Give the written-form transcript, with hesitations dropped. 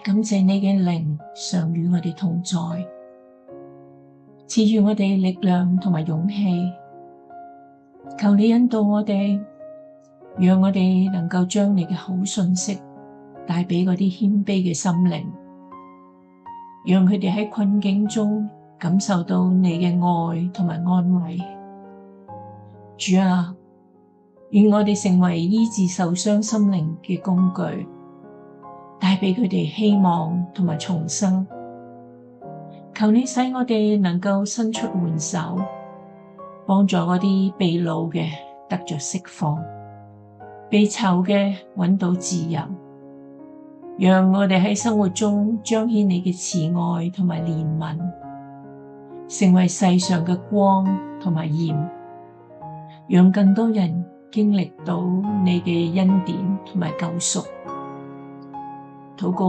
感謝你嘅靈常與我哋同在，賜予我哋力量同埋勇氣。求你引導我哋，讓我哋能夠將你嘅好訊息帶俾嗰啲謙卑嘅心靈，讓佢哋喺困境中感受到你嘅愛同埋安慰。主啊，願我哋成為醫治受傷心靈嘅工具，帶俾佢哋希望同埋重生。求你使我哋能夠伸出援手，幫助嗰啲被擄嘅得着釋放，被囚嘅揾到自由。讓我哋喺生活中彰顯你嘅慈愛同埋憐憫，成為世上嘅光同埋鹽，讓更多人經歷到你嘅恩典同埋救贖。禱告